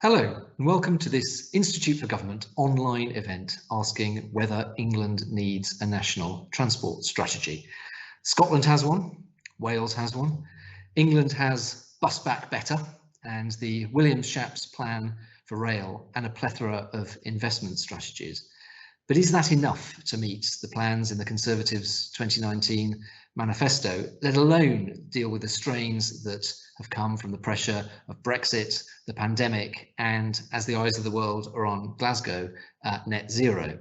Hello and welcome to this Institute for Government online event asking whether England needs a national transport strategy. Scotland has one, Wales has one, England has Bus Back Better and the Williams-Shapps plan for rail and a plethora of investment strategies. But is that enough to meet the plans in the Conservatives' 2019 manifesto, let alone deal with the strains that have come from the pressure of Brexit, the pandemic, and as the eyes of the world are on Glasgow, net zero?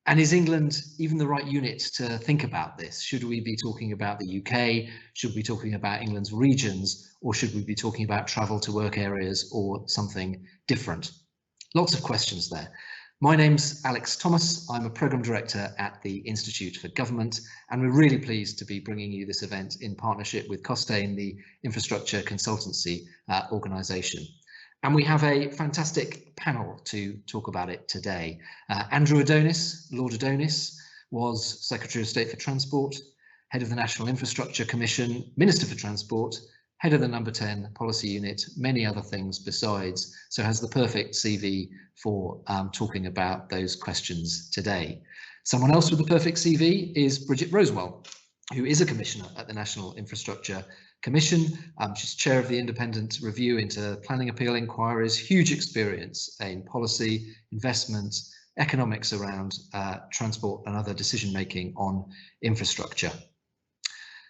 And is England even the right unit to think about this? Should we be talking about the UK? Should we be talking about England's regions? Or should we be talking about travel to work areas or something different? Lots of questions there. My name's Alex Thomas. I'm a Programme Director at the Institute for Government, and we're really pleased to be bringing you this event in partnership with Costain, the infrastructure consultancy organisation. And we have a fantastic panel to talk about it today. Andrew Adonis, Lord Adonis, was Secretary of State for Transport, Head of the National Infrastructure Commission, Minister for Transport, Head of the Number 10 Policy Unit, many other things besides, so has the perfect CV for talking about those questions today. Someone else with the perfect CV is Bridget Rosewell, who is a Commissioner at the National Infrastructure Commission. She's Chair of the Independent Review into Planning Appeal Inquiries, huge experience in policy, investment, economics around transport and other decision making on infrastructure.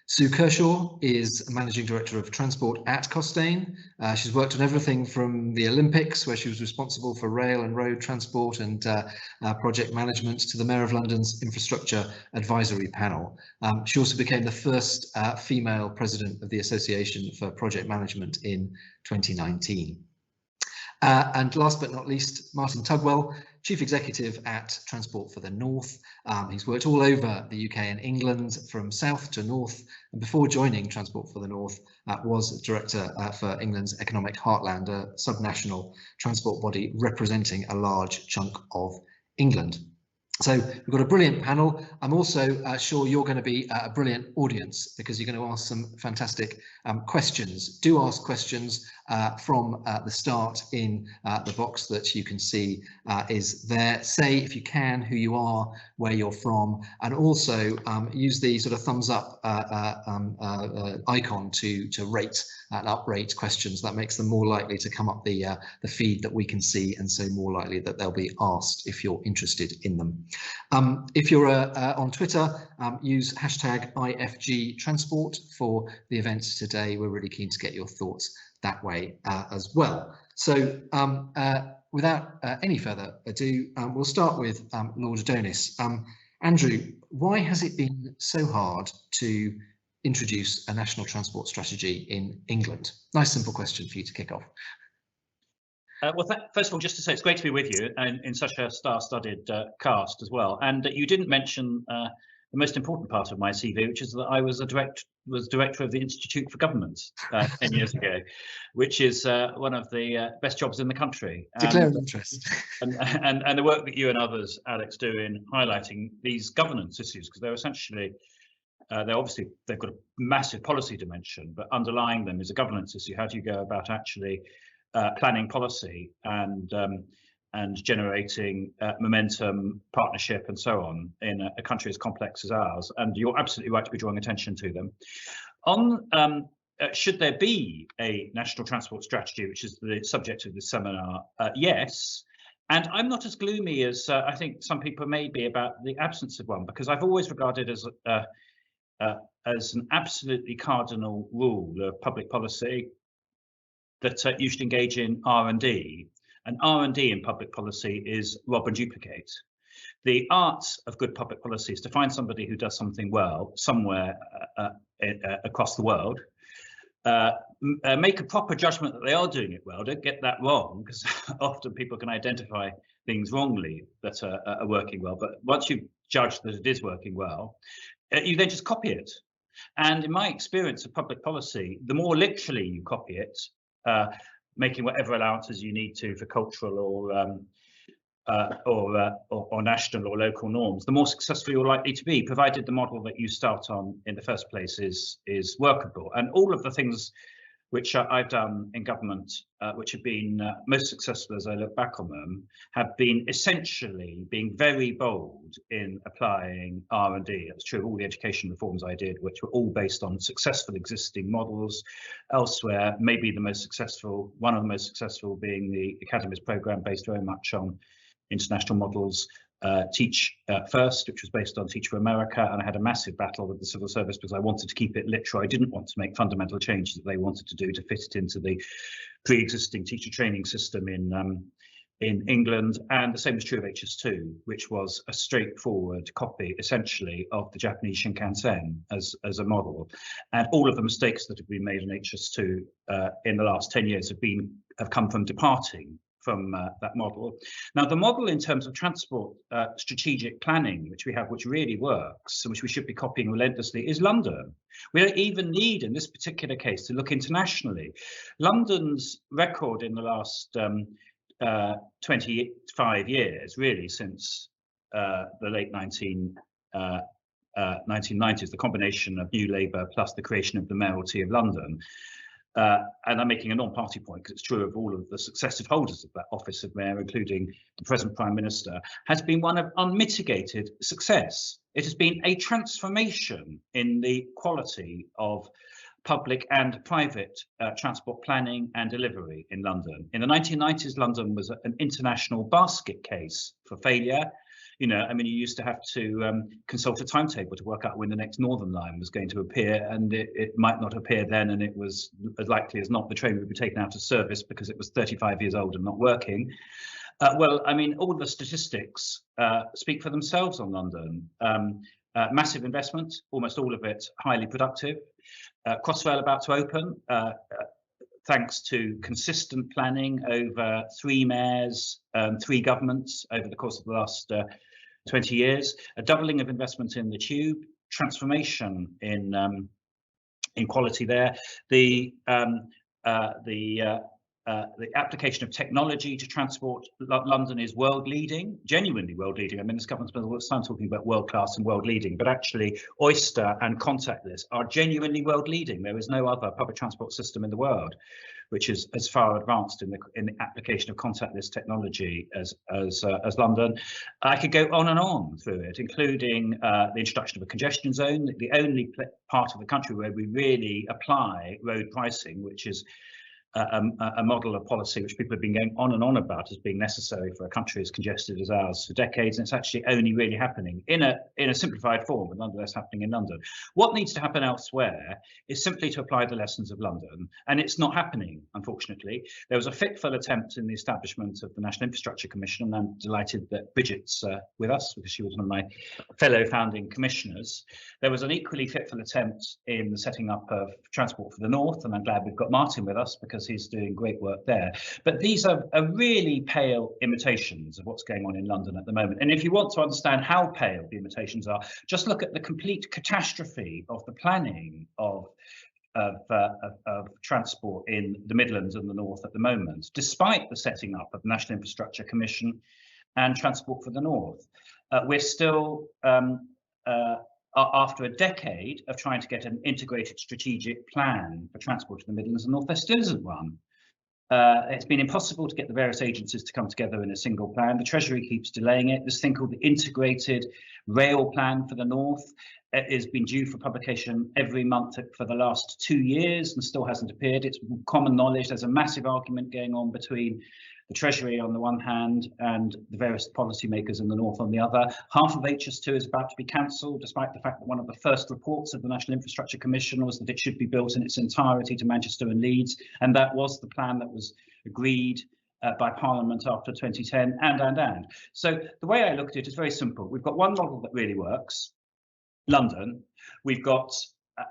Sue Kershaw is Managing Director of Transport at Costain. She's worked on everything from the Olympics, where she was responsible for rail and road transport and project management, to the Mayor of London's Infrastructure Advisory Panel. She also became the first female president of the Association for Project Management in 2019. And last but not least, Martin Tugwell, Chief Executive at Transport for the North. He's worked all over the UK and England from south to north, and before joining Transport for the North was Director for England's Economic Heartland, a subnational transport body representing a large chunk of England. So we've got a brilliant panel. I'm also sure you're going to be a brilliant audience, because you're going to ask some fantastic questions. Do ask questions from the start in the box that you can see is there. Say, if you can, who you are, where you're from, and also use the sort of thumbs up icon to rate and uprate questions. That makes them more likely to come up the feed that we can see, and so more likely that they'll be asked if you're interested in them. If you're on Twitter, use hashtag IFG Transport for the event today. We're really keen to get your thoughts that way as well. So without any further ado, we'll start with Lord Adonis. Andrew, why has it been so hard to introduce a national transport strategy in England? Nice simple question for you to kick off. Well, first of all, just to say it's great to be with you and in such a star-studded cast as well. And you didn't mention the most important part of my CV, which is that I was director of the Institute for Government 10 years ago, which is one of the best jobs in the country. Declare an interest. And the work that you and others, Alex, do in highlighting these governance issues, because they're essentially they've got a massive policy dimension, but underlying them is a governance issue. How do you go about actually planning policy and generating momentum, partnership, and so on in a country as complex as ours? And you're absolutely right to be drawing attention to them. On should there be a national transport strategy, which is the subject of this seminar? Yes. And I'm not as gloomy as I think some people may be about the absence of one, because I've always regarded as an absolutely cardinal rule of public policy that you should engage in R&D. And R&D in public policy is rob and duplicate. The art of good public policy is to find somebody who does something well somewhere across the world, make a proper judgment that they are doing it well. Don't get that wrong, because often people can identify things wrongly that are working well. But once you've judged that it is working well, you then just copy it. And in my experience of public policy, the more literally you copy it, making whatever allowances you need to for cultural or national or local norms, the more successful you're likely to be, provided the model that you start on in the first place is workable. And all of the things which I've done in government, which have been most successful as I look back on them, have been essentially being very bold in applying R&D. That's true of all the education reforms I did, which were all based on successful existing models elsewhere. Maybe the most successful, one of the most successful being the Academies programme, based very much on international models. Teach First, which was based on Teach for America, and I had a massive battle with the civil service because I wanted to keep it literal. I didn't want to make fundamental changes that they wanted to do to fit it into the pre-existing teacher training system in England. And the same was true of HS2, which was a straightforward copy, essentially, of the Japanese Shinkansen as a model. And all of the mistakes that have been made in HS2 in the last 10 years have come from departing from that model. Now, the model in terms of transport strategic planning, which we have, which really works, and which we should be copying relentlessly, is London. We don't even need, in this particular case, to look internationally. London's record in the last 25 years, really, since the late 1990s, the combination of New Labour plus the creation of the mayoralty of London. And I'm making a non-party point because it's true of all of the successive holders of that office of mayor, including the present Prime Minister, has been one of unmitigated success. It has been a transformation in the quality of public and private transport planning and delivery in London. In the 1990s, London was an international basket case for failure. You know, I mean, you used to have to consult a timetable to work out when the next Northern Line was going to appear, and it might not appear then, and it was as likely as not the train would be taken out of service because it was 35 years old and not working. Well, I mean, all the statistics speak for themselves on London. Massive investment, almost all of it highly productive. Crossrail about to open, thanks to consistent planning over 3 mayors, 3 governments over the course of the last 20 years, a doubling of investment in the tube, transformation in quality there, the application of technology to transport. London is world leading, genuinely world leading. I mean, this government spends all its time talking about world class and world leading, but actually Oyster and contactless are genuinely world leading. There is no other public transport system in the world which is as far advanced in the application of contactless technology as London. I could go on and on through it, including the introduction of a congestion zone, the only part of the country where we really apply road pricing, which is a model of policy which people have been going on and on about as being necessary for a country as congested as ours for decades, and it's actually only really happening in a simplified form, but nonetheless happening in London. What needs to happen elsewhere is simply to apply the lessons of London, and it's not happening, unfortunately. There was a fitful attempt in the establishment of the National Infrastructure Commission, and I'm delighted that Bridget's with us because she was one of my fellow founding commissioners. There was an equally fitful attempt in the setting up of Transport for the North, and I'm glad we've got Martin with us because he's doing great work there. But these are really pale imitations of what's going on in London at the moment. And if you want to understand how pale the imitations are, just look at the complete catastrophe of the planning of transport in the Midlands and the North at the moment, despite the setting up of the National Infrastructure Commission and Transport for the North. We're still after a decade of trying to get an integrated strategic plan for transport to the Midlands and North, there still isn't one. It's been impossible to get the various agencies to come together in a single plan. The Treasury keeps delaying it. This thing called the Integrated Rail Plan for the North has been due for publication every month for the last 2 years and still hasn't appeared. It's common knowledge there's a massive argument going on between the Treasury on the one hand and the various policymakers in the North on the other. Half of HS2 is about to be cancelled, despite the fact that one of the first reports of the National Infrastructure Commission was that it should be built in its entirety to Manchester and Leeds, and that was the plan that was agreed by Parliament after 2010, and. So the way I look at it is very simple. We've got one model that really works, London. We've got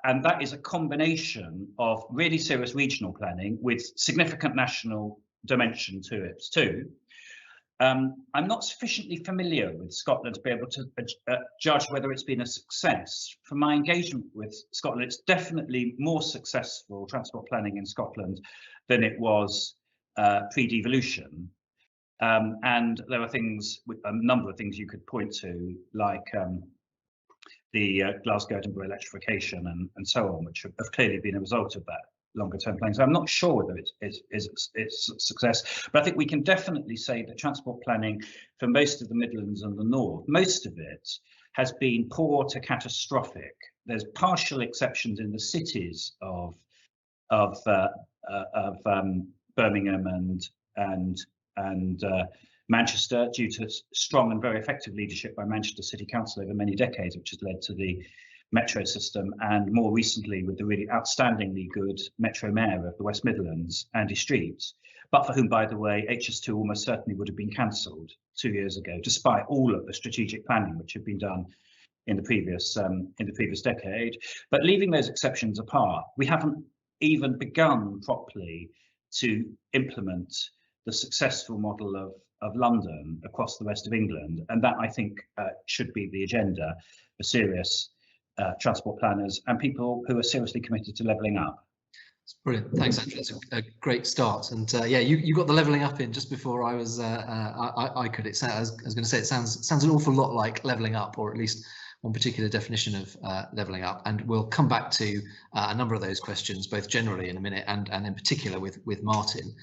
and that is a combination of really serious regional planning with significant national dimension to it too. I'm not sufficiently familiar with Scotland to be able to judge whether it's been a success. From my engagement with Scotland, it's definitely more successful transport planning in Scotland than it was pre-devolution. And there are things, a number of things you could point to, like the Glasgow-Edinburgh electrification and so on, which have clearly been a result of that longer term planning. So I'm not sure whether it's a success, but I think we can definitely say that transport planning for most of the Midlands and the North, most of it has been poor to catastrophic. There's partial exceptions in the cities of Birmingham and Manchester, due to strong and very effective leadership by Manchester City Council over many decades, which has led to the metro system, and more recently with the really outstandingly good Metro Mayor of the West Midlands, Andy Street, but for whom, by the way, HS2 almost certainly would have been cancelled 2 years ago, despite all of the strategic planning which had been done in the previous decade. But leaving those exceptions apart, we haven't even begun properly to implement the successful model of London across the rest of England, and that, I think, should be the agenda for serious transport planners and people who are seriously committed to levelling up. That's brilliant. Thanks, Andrew. That's a great start. And yeah, you got the levelling up in just before I was. I could. I was going to say it sounds an awful lot like levelling up, or at least one particular definition of levelling up. And we'll come back to a number of those questions, both generally in a minute, and in particular with Martin.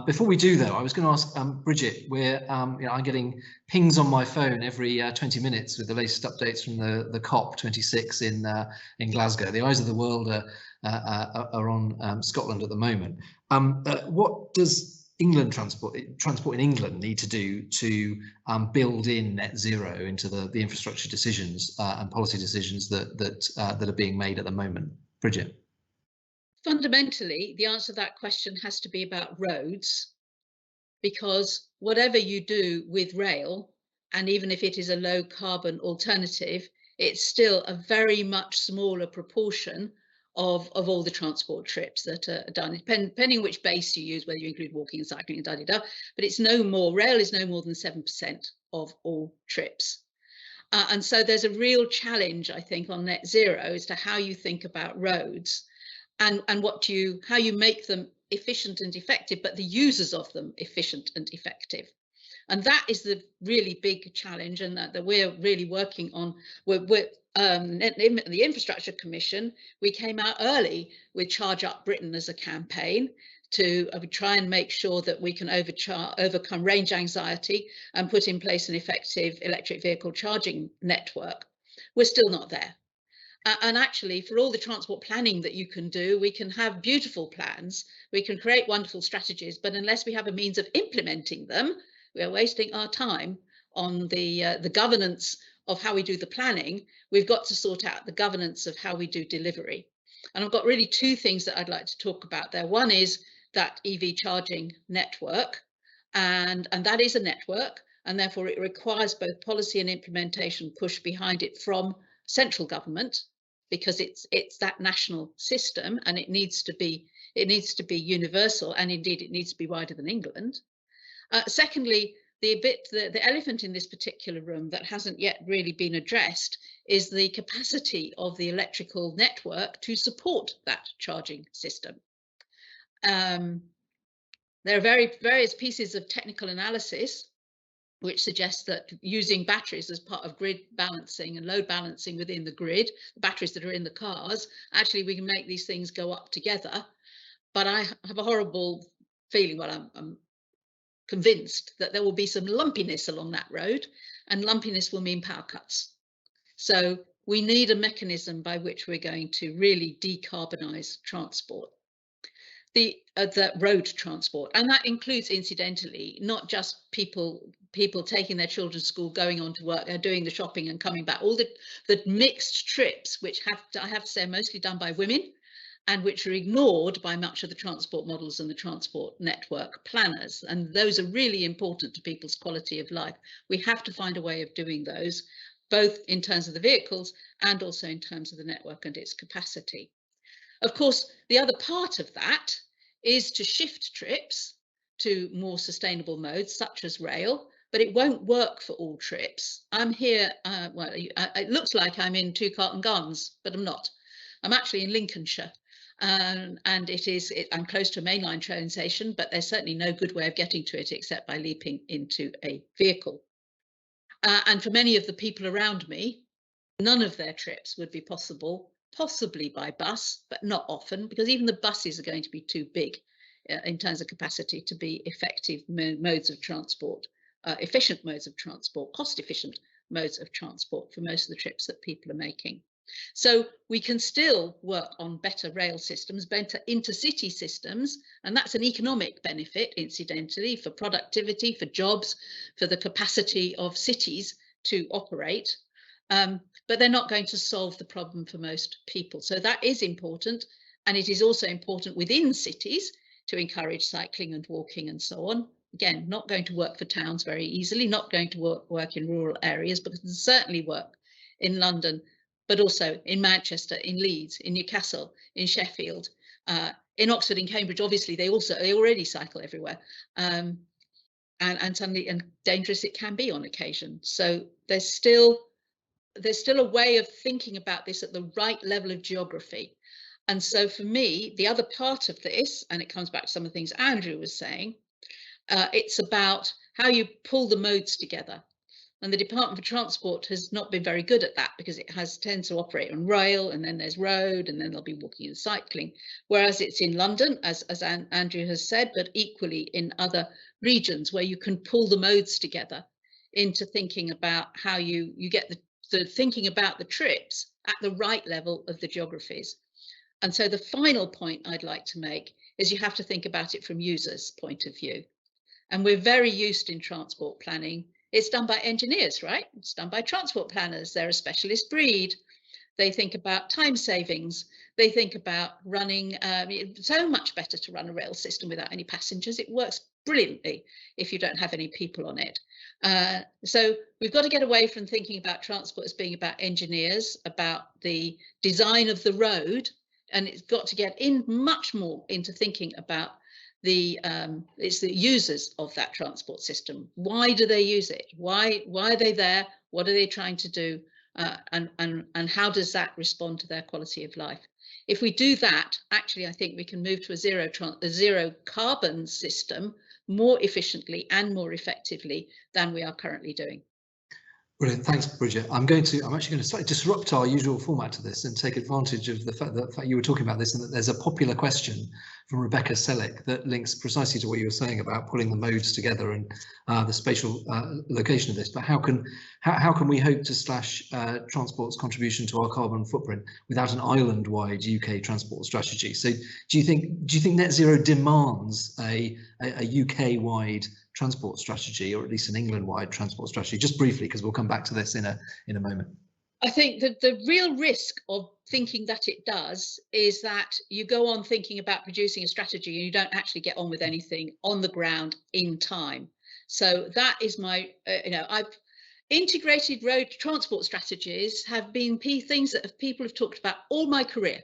Before we do, though, I was going to ask Bridget. I'm getting pings on my phone every 20 minutes with the latest updates from the COP26 in Glasgow. The eyes of the world are on Scotland at the moment. What does transport in England need to do to build in net zero into the infrastructure decisions and policy decisions that are being made at the moment? Bridget. Fundamentally, the answer to that question has to be about roads, because whatever you do with rail, and even if it is a low carbon alternative, it's still a very much smaller proportion of all the transport trips that are done, depending on which base you use, whether you include walking and cycling and da-da-da, but it's no more, rail is no more than 7% of all trips. And so there's a real challenge, I think, on net zero as to how you think about roads and how you make them efficient and effective, but the users of them efficient and effective. And that is the really big challenge, and that we're really working on. In the Infrastructure Commission, we came out early with Charge Up Britain as a campaign to try and make sure that we can overcome range anxiety and put in place an effective electric vehicle charging network. We're still not there. And actually, for all the transport planning that you can do, we can have beautiful plans, we can create wonderful strategies, but unless we have a means of implementing them, we are wasting our time on the governance of how we do the planning. We've got to sort out the governance of how we do delivery. And I've got really two things that I'd like to talk about there. One is that EV charging network, and that is a network, and therefore it requires both policy and implementation push behind it from central government, because it's that national system, and it needs to be universal, and indeed it needs to be wider than England. Secondly, the elephant in this particular room that hasn't yet really been addressed is the capacity of the electrical network to support that charging system. There are various pieces of technical analysis which suggests that using batteries as part of grid balancing and load balancing within the grid, the batteries that are in the cars, actually we can make these things go up together. But I have a horrible feeling, well, I'm convinced that there will be some lumpiness along that road, and lumpiness will mean power cuts. So we need a mechanism by which we're going to really decarbonise transport, the road transport, and that includes, incidentally, not just people taking their children to school, going on to work, doing the shopping and coming back, all the mixed trips, which I have to say are mostly done by women, and which are ignored by much of the transport models and the transport network planners. And those are really important to people's quality of life. We have to find a way of doing those, both in terms of the vehicles and also in terms of the network and its capacity. Of course, the other part of that is to shift trips to more sustainable modes, such as rail, but it won't work for all trips. I'm here, well, it looks like I'm in Two Carlton Gardens, but I'm not. I'm actually in Lincolnshire. And I'm close to a mainline train station, but there's certainly no good way of getting to it except by leaping into a vehicle. And for many of the people around me, none of their trips would be possible possibly by bus, but not often, because even the buses are going to be too big in terms of capacity to be effective modes of transport, efficient modes of transport, cost efficient modes of transport for most of the trips that people are making. So we can still work on better rail systems, better intercity systems, and that's an economic benefit, incidentally, for productivity, for jobs, for the capacity of cities to operate. But they're not going to solve the problem for most people. So that is important. And it is also important within cities to encourage cycling and walking and so on. Again, not going to work for towns very easily, not going to work in rural areas, but it can certainly work in London, but also in Manchester, in Leeds, in Newcastle, in Sheffield, in Oxford, in Cambridge. Obviously, they already cycle everywhere, and dangerous it can be on occasion. So there's still a way of thinking about this at the right level of geography. And so for me, the other part of this, and it comes back to some of the things Andrew was saying, it's about how you pull the modes together. And the Department for Transport has not been very good at that, because it tends to operate on rail, and then there's road, and then they'll be walking and cycling. Whereas it's in London, as Andrew has said, but equally in other regions where you can pull the modes together into thinking about how you get the thinking about the trips at the right level of the geographies. And so the final point I'd like to make is you have to think about it from users' point of view. And we're very used in transport planning. It's done by engineers, right? It's done by transport planners. They're a specialist breed. They think about time savings. They think about running, it's so much better to run a rail system without any passengers. It works brilliantly if you don't have any people on it. So we've got to get away from thinking about transport as being about engineers, about the design of the road, and it's got to get in much more into thinking about it's the users of that transport system. Why do they use it? Why are they there? What are they trying to do? And how does that respond to their quality of life? If we do that, actually, I think we can move to a zero carbon system more efficiently and more effectively than we are currently doing. Brilliant, thanks, Bridget. I'm actually going to slightly disrupt our usual format to this and take advantage of the fact that you were talking about this, and that there's a popular question from Rebecca Selleck that links precisely to what you were saying about pulling the modes together and the spatial location of this. But how can we hope to slash transport's contribution to our carbon footprint without an island-wide UK transport strategy? So do you think net zero demands a UK-wide transport strategy, or at least an England-wide transport strategy? Just briefly, because we'll come back to this in a moment. I think that the real risk of thinking that it does is that you go on thinking about producing a strategy and you don't actually get on with anything on the ground in time. So that is my, I've integrated road transport strategies have been things that people have talked about all my career,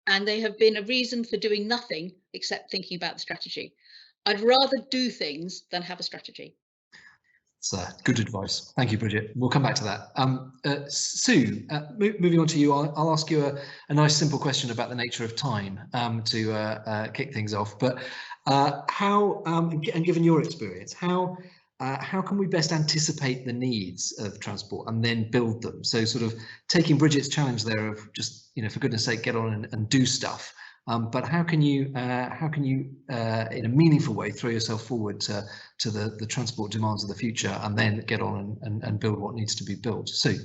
and they have been a reason for doing nothing except thinking about the strategy. I'd rather do things than have a strategy. It's good advice. Thank you, Bridget. We'll come back to that. Sue, moving on to you, I'll ask you a nice simple question about the nature of time to kick things off. But how, and given your experience, how can we best anticipate the needs of transport and then build them? So sort of taking Bridget's challenge there of just, for goodness sake, get on and do stuff. But how can you in a meaningful way throw yourself forward to the transport demands of the future and then get on and build what needs to be built? Sue.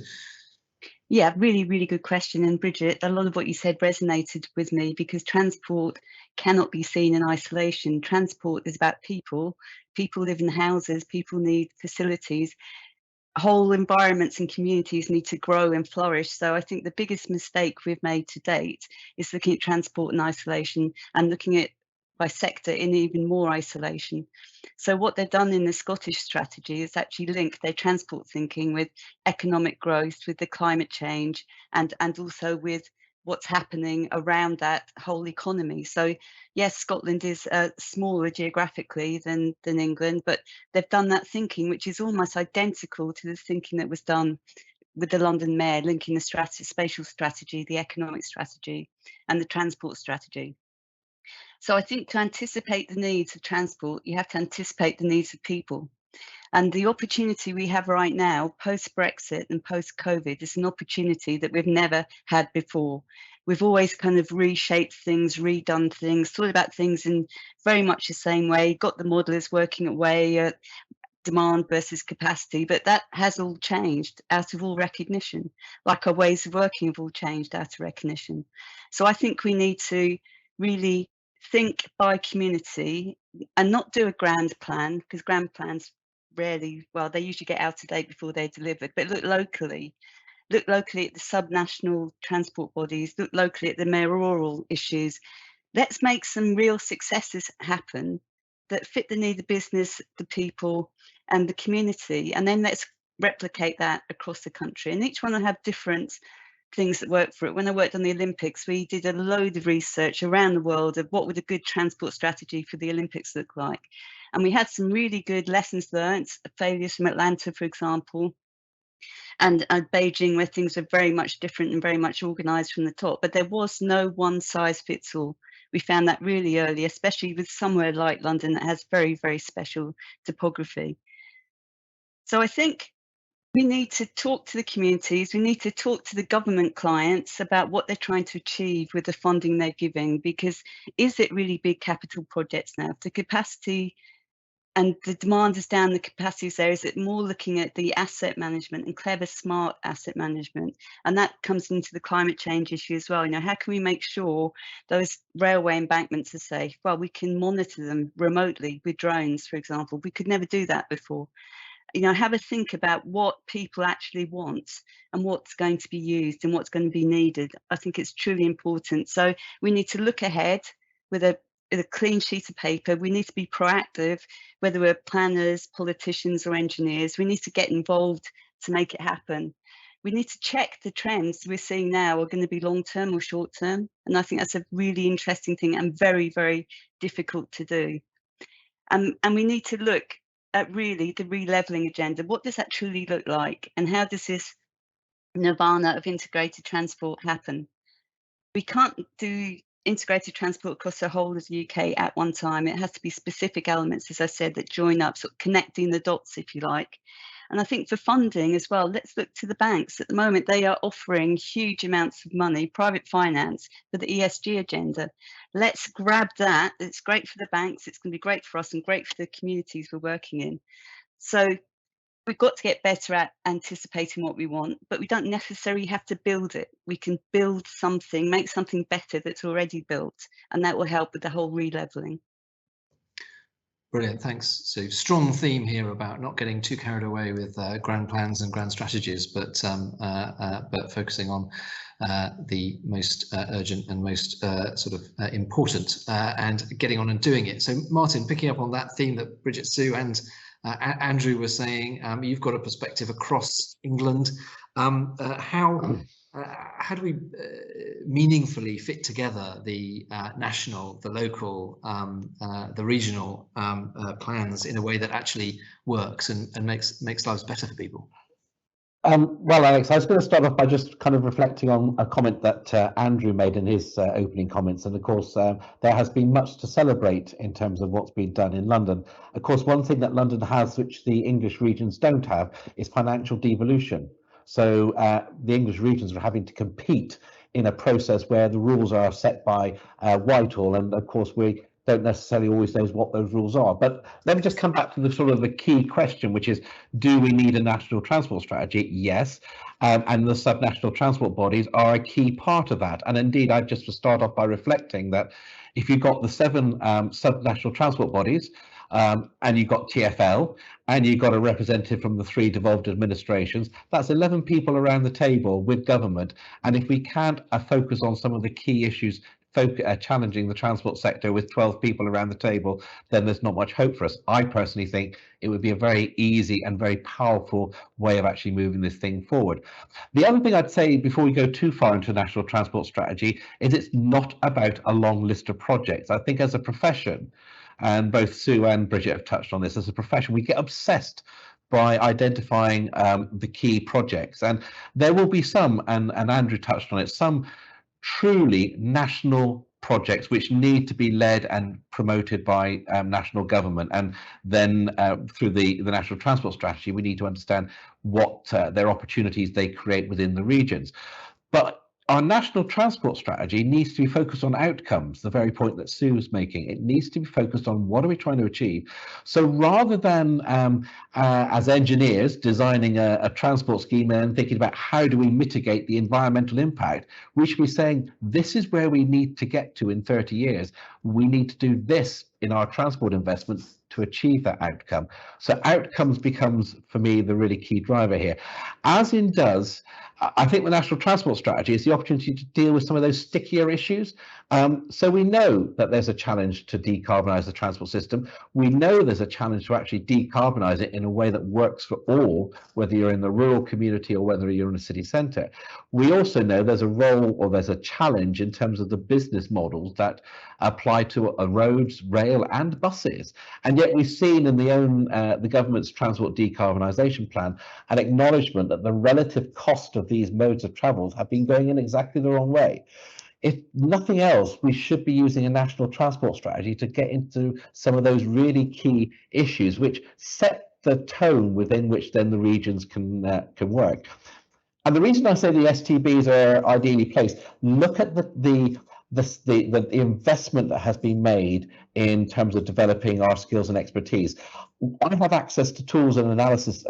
Yeah, really, really good question. And Bridget, a lot of what you said resonated with me, because transport cannot be seen in isolation. Transport is about people. People live in houses, people need facilities. Whole environments and communities need to grow and flourish. So I think the biggest mistake we've made to date is looking at transport in isolation and looking at by sector in even more isolation. So what they've done in the Scottish strategy is actually link their transport thinking with economic growth, with the climate change, and also with what's happening around that whole economy. So yes, Scotland is smaller geographically than England, but they've done that thinking, which is almost identical to the thinking that was done with the London Mayor, linking the spatial strategy, the economic strategy, and the transport strategy. So I think to anticipate the needs of transport, you have to anticipate the needs of people. And the opportunity we have right now, post-Brexit and post-COVID, is an opportunity that we've never had before. We've always kind of reshaped things, redone things, thought about things in very much the same way, got the modelers working away, demand versus capacity, but that has all changed out of all recognition, like our ways of working have all changed out of recognition. So I think we need to really think by community and not do a grand plan, because grand plans rarely, well, they usually get out of date before they're delivered, but look locally at the subnational transport bodies, look locally at the mayoral issues. Let's make some real successes happen that fit the need of business, the people and the community, and then let's replicate that across the country. And each one will have different things that work for it. When I worked on the Olympics, we did a load of research around the world of what would a good transport strategy for the Olympics look like. And we had some really good lessons learned, failures from Atlanta, for example, and Beijing, where things are very much different and very much organized from the top. But there was no one size fits all. We found that really early, especially with somewhere like London that has very, very special topography. So I think we need to talk to the communities, we need to talk to the government clients about what they're trying to achieve with the funding they're giving, because is it really big capital projects now? If the capacity and the demand is down, the capacity is there, is it more looking at the asset management and clever, smart asset management? And that comes into the climate change issue as well. You know, how can we make sure those railway embankments are safe? Well, we can monitor them remotely with drones, for example. We could never do that before. You know, have a think about what people actually want and what's going to be used and what's going to be needed. I think it's truly important. So we need to look ahead with a clean sheet of paper. We need to be proactive, whether we're planners, politicians or engineers. We need to get involved to make it happen. We need to check the trends we're seeing now are going to be long-term or short-term. And I think that's a really interesting thing and very, very difficult to do. And we need to look at really the re-levelling agenda. What does that truly look like? And how does this nirvana of integrated transport happen? We can't do integrated transport across the whole of the UK at one time. It has to be specific elements, as I said, that join up, sort of connecting the dots, if you like. And I think for funding as well, let's look to the banks. At the moment, they are offering huge amounts of money, private finance, for the ESG agenda. Let's grab that. It's great for the banks. It's going to be great for us and great for the communities we're working in. So we've got to get better at anticipating what we want, but we don't necessarily have to build it. We can build something, make something better that's already built, and that will help with the whole re-levelling. Brilliant, thanks, Sue. Strong theme here about not getting too carried away with grand plans and grand strategies, but focusing on the most urgent and most important and getting on and doing it. So Martin, picking up on that theme that Bridget, Sue and Andrew were saying, you've got a perspective across England. How do we meaningfully fit together the national, the local, the regional plans in a way that actually works and makes lives better for people? Well, Alex, I was going to start off by just kind of reflecting on a comment that Andrew made in his opening comments. And of course, there has been much to celebrate in terms of what's been done in London. Of course, one thing that London has, which the English regions don't have, is financial devolution. So the English regions are having to compete in a process where the rules are set by Whitehall. And of course, we don't necessarily always know what those rules are. But let me just come back to the sort of the key question, which is, do we need a national transport strategy? Yes. And the subnational transport bodies are a key part of that. And indeed, I'd just to start off by reflecting that if you've got the 7 subnational transport bodies, and you've got TfL, and you've got a representative from the 3 devolved administrations, that's 11 people around the table with government. And if we can't focus on some of the key issues challenging the transport sector with 12 people around the table, then there's not much hope for us. I personally think it would be a very easy and very powerful way of actually moving this thing forward. The other thing I'd say before we go too far into national transport strategy is it's not about a long list of projects. I think as a profession, and both Sue and Bridget have touched on this, as a profession, we get obsessed by identifying the key projects. And there will be some, and Andrew touched on it, some truly national projects which need to be led and promoted by national government, and then through the national transport strategy we need to understand what their opportunities they create within the regions. But our national transport strategy needs to be focused on outcomes, the very point that Sue was making. It needs to be focused on what are we trying to achieve. So rather than as engineers designing a transport scheme and thinking about how do we mitigate the environmental impact, we should be saying this is where we need to get to in 30 years. We need to do this in our transport investments to achieve that outcome. So outcomes becomes, for me, the really key driver here. As in does, I think the National Transport Strategy is the opportunity to deal with some of those stickier issues. So we know that there's a challenge to decarbonise the transport system. We know there's a challenge to actually decarbonise it in a way that works for all, whether you're in the rural community or whether you're in a city centre. We also know there's a role, or there's a challenge in terms of the business models that apply to roads, rail and buses. And yet we've seen in the government's transport decarbonisation plan an acknowledgement that the relative cost of these modes of travel have been going in exactly the wrong way. If nothing else, we should be using a national transport strategy to get into some of those really key issues which set the tone within which then the regions can work. And the reason I say the STBs are ideally placed, look at the investment that has been made in terms of developing our skills and expertise. I have access to tools and analysis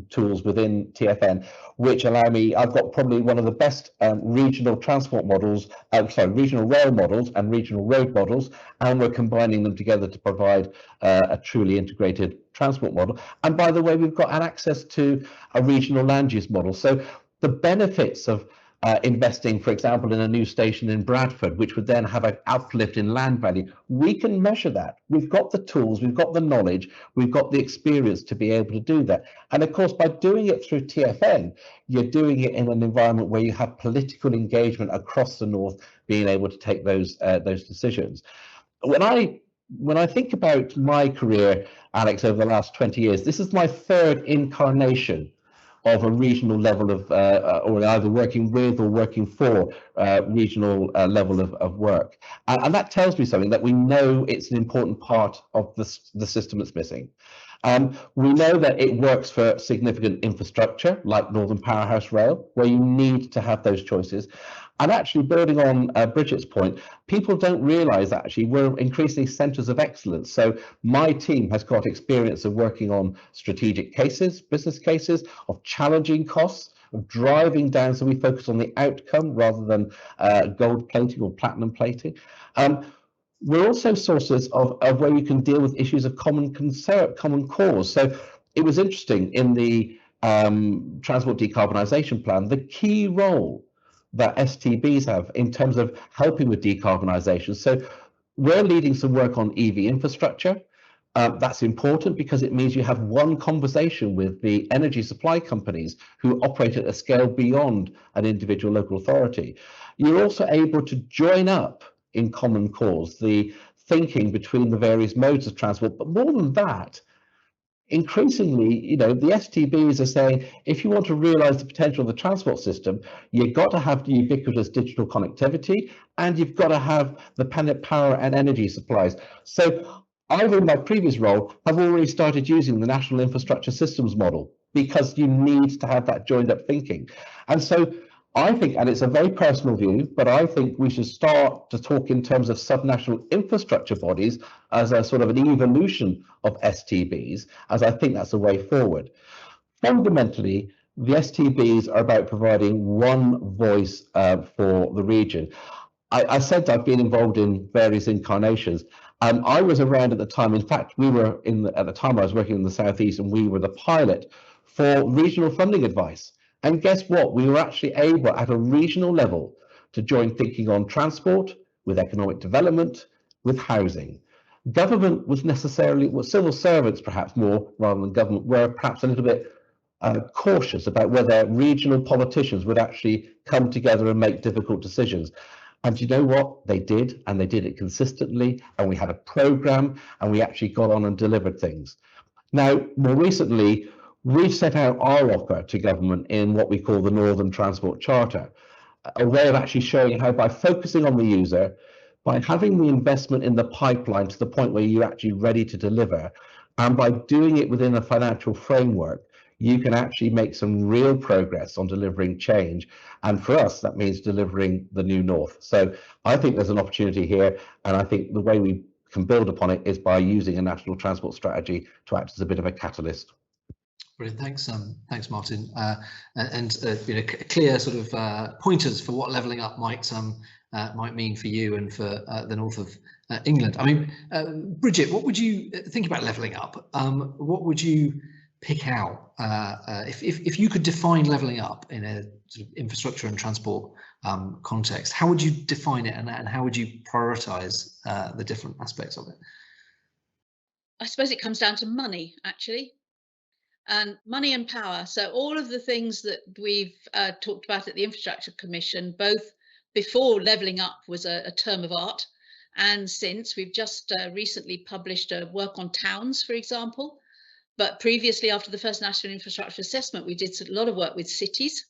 tools within TfN, which allow me, I've got probably one of the best regional transport models, regional rail models and regional road models, and we're combining them together to provide a truly integrated transport model. And by the way, we've got an access to a regional land use model. So the benefits of investing, for example, in a new station in Bradford, which would then have an uplift in land value, we can measure that. We've got the tools, we've got the knowledge, we've got the experience to be able to do that. And of course, by doing it through TfN, you're doing it in an environment where you have political engagement across the north, being able to take those decisions. When I think about my career, Alex, over the last 20 years, this is my third incarnation of a regional level of, or either working with or working for regional level of work. And that tells me something, that we know it's an important part of the system that's missing. We know that it works for significant infrastructure like Northern Powerhouse Rail, where you need to have those choices. And actually, building on Bridget's point, people don't realise that actually we're increasingly centres of excellence. So my team has got experience of working on strategic cases, business cases, of challenging costs, of driving down, so we focus on the outcome rather than gold plating or platinum plating. We're also sources of where you can deal with issues of common cause. So it was interesting in the Transport Decarbonisation Plan, the key role that STBs have in terms of helping with decarbonisation. So we're leading some work on EV infrastructure. That's important because it means you have one conversation with the energy supply companies who operate at a scale beyond an individual local authority. You're also able to join up in common cause, the thinking between the various modes of transport. But more than that, increasingly, the STBs are saying, if you want to realise the potential of the transport system, you've got to have the ubiquitous digital connectivity, and you've got to have the power and energy supplies. So I, in my previous role, have already started using the National Infrastructure Systems model, because you need to have that joined up thinking. And so I think, and it's a very personal view, but I think we should start to talk in terms of subnational infrastructure bodies as a sort of an evolution of STBs, as I think that's a way forward. Fundamentally, the STBs are about providing one voice for the region. I said I've been involved in various incarnations. I was around at the time. In fact, we were at the time I was working in the Southeast, and we were the pilot for regional funding advice. And guess what? We were actually able at a regional level to join thinking on transport, with economic development, with housing. Government was necessarily, well, civil servants perhaps more rather than government, were perhaps a little bit cautious about whether regional politicians would actually come together and make difficult decisions. And you know what? They did, and they did it consistently, and we had a programme, and we actually got on and delivered things. Now, more recently, we've set out our offer to government in what we call the Northern Transport Charter, a way of actually showing how by focusing on the user, by having the investment in the pipeline to the point where you're actually ready to deliver, and by doing it within a financial framework, you can actually make some real progress on delivering change. And for us, that means delivering the new north. So I think there's an opportunity here, and I think the way we can build upon it is by using a national transport strategy to act as a bit of a catalyst. Brilliant, thanks, Martin. You know, clear sort of pointers for what levelling up might mean for you and for the north of England. I mean, Bridget, what would you think about levelling up? What would you pick out if you could define levelling up in a sort of infrastructure and transport context? How would you define it, and how would you prioritise the different aspects of it? I suppose it comes down to money, actually. And money and power. So all of the things that we've talked about at the Infrastructure Commission, both before levelling up was a term of art, and since, we've just recently published a work on towns, for example. But previously, after the first National Infrastructure Assessment, we did a lot of work with cities.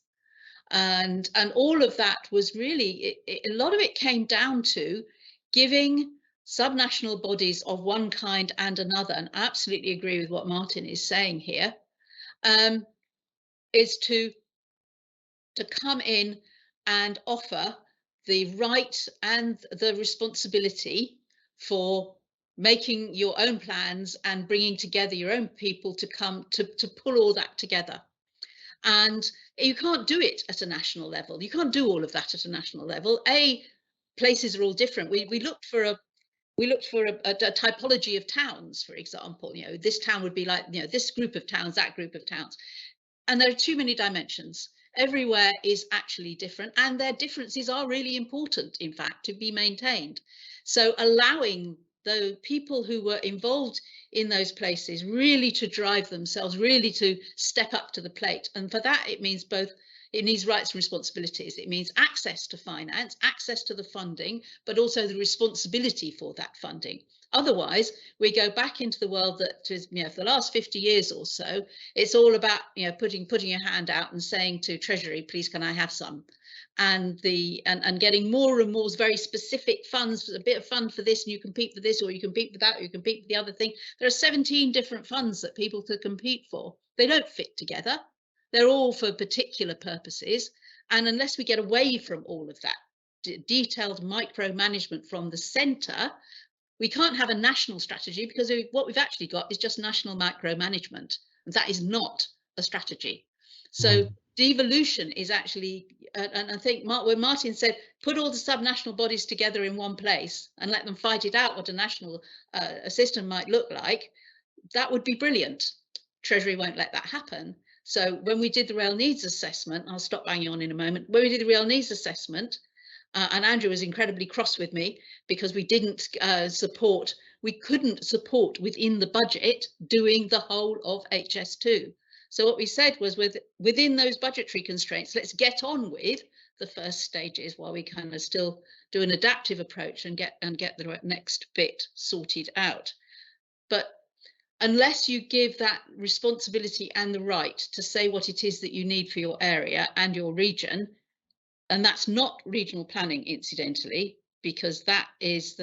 And all of that was really, a lot of it came down to giving subnational bodies of one kind and another, and I absolutely agree with what Martin is saying here, is to come in and offer the right and the responsibility for making your own plans and bringing together your own people to come to pull all that together. And you can't do it at a national level. You can't do all of that at a national level. Places are all different. We looked for a typology of towns, for example. You know, this town would be like, you know, this group of towns, that group of towns. And there are too many dimensions. Everywhere is actually different, and their differences are really important, in fact, to be maintained. So allowing the people who were involved in those places really to drive themselves, really to step up to the plate. And for that, it means it needs rights and responsibilities. It means access to finance, access to the funding, but also the responsibility for that funding. Otherwise, we go back into the world that is, you know, for the last 50 years or so, it's all about, you know, putting your hand out and saying to Treasury, please, can I have some? And getting more and more very specific funds, a bit of fund for this, and you compete for this, or you compete for that, or you compete for the other thing. There are 17 different funds that people could compete for. They don't fit together. They're all for particular purposes. And unless we get away from all of that detailed micromanagement from the centre, we can't have a national strategy, because what we've actually got is just national micromanagement. And that is not a strategy. So devolution is actually, and I think when Martin said, put all the subnational bodies together in one place and let them fight it out what a national system might look like, that would be brilliant. Treasury won't let that happen. So when we did the rail needs assessment, I'll stop banging on in a moment, when we did the rail needs assessment, and Andrew was incredibly cross with me because we couldn't support within the budget doing the whole of HS2. So what we said was, within those budgetary constraints, let's get on with the first stages while we kind of still do an adaptive approach and get the next bit sorted out. But unless you give that responsibility and the right to say what it is that you need for your area and your region, and that's not regional planning, incidentally, because that is